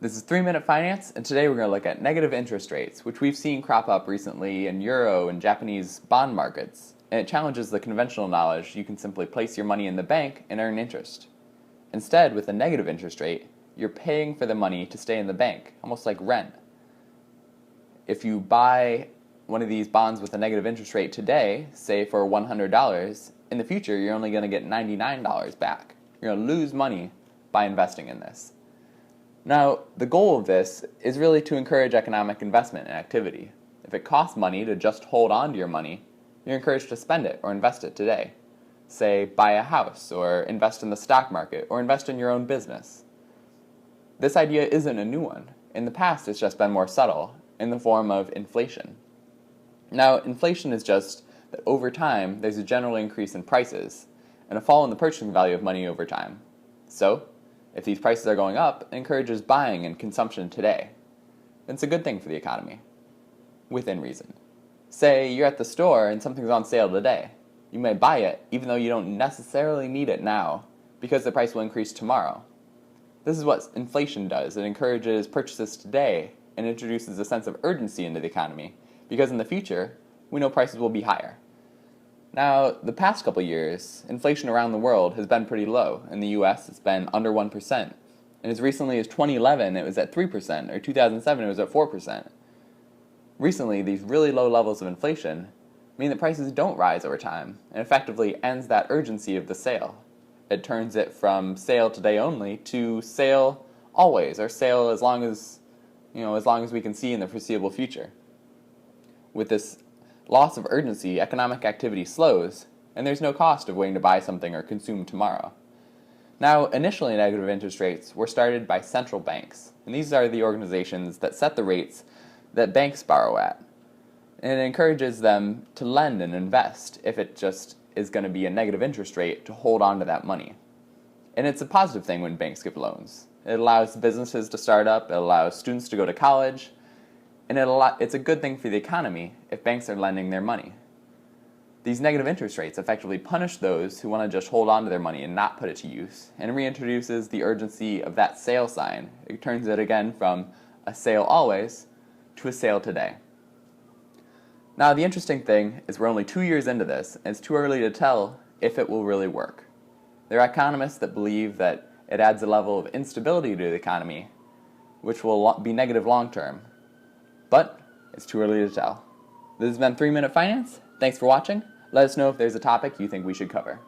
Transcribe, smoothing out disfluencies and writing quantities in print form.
This is 3 Minute Finance, and today we're going to look at negative interest rates, which we've seen crop up recently in Euro and Japanese bond markets, and it challenges the conventional knowledge you can simply place your money in the bank and earn interest. Instead, with a negative interest rate, you're paying for the money to stay in the bank, almost like rent. If you buy one of these bonds with a negative interest rate today, say for $100, in the future you're only going to get $99 back. You're going to lose money by investing in this. Now, the goal of this is really to encourage economic investment and activity. If it costs money to just hold on to your money, you're encouraged to spend it or invest it today. Say, buy a house, or invest in the stock market, or invest in your own business. This idea isn't a new one. In the past, it's just been more subtle, in the form of inflation. Now, inflation is just that over time, there's a general increase in prices, and a fall in the purchasing value of money over time. So, if these prices are going up, it encourages buying and consumption today. It's a good thing for the economy, within reason. Say you're at the store and something's on sale today. You may buy it even though you don't necessarily need it now, because the price will increase tomorrow. This is what inflation does. It encourages purchases today and introduces a sense of urgency into the economy, because in the future, we know prices will be higher. Now, the past couple years, inflation around the world has been pretty low. In the US, it's been under 1%. And as recently as 2011, it was at 3%, or 2007, it was at 4%. Recently, these really low levels of inflation mean that prices don't rise over time, and effectively ends that urgency of the sale. It turns it from sale today only to sale always, or sale as long as we can see in the foreseeable future. With this loss of urgency, economic activity slows, and there's no cost of waiting to buy something or consume tomorrow. Now, initially negative interest rates were started by central banks, and these are the organizations that set the rates that banks borrow at. And it encourages them to lend and invest if it just is going to be a negative interest rate to hold on to that money. And it's a positive thing when banks give loans. It allows businesses to start up, it allows students to go to college, and it's a good thing for the economy if banks are lending their money. These negative interest rates effectively punish those who want to just hold on to their money and not put it to use, and reintroduces the urgency of that sale sign. It turns it again from a sale always to a sale today. Now, the interesting thing is we're only 2 years into this, and it's too early to tell if it will really work. There are economists that believe that it adds a level of instability to the economy, which will be negative long term. But it's too early to tell. This has been 3 Minute Finance. Thanks for watching. Let us know if there's a topic you think we should cover.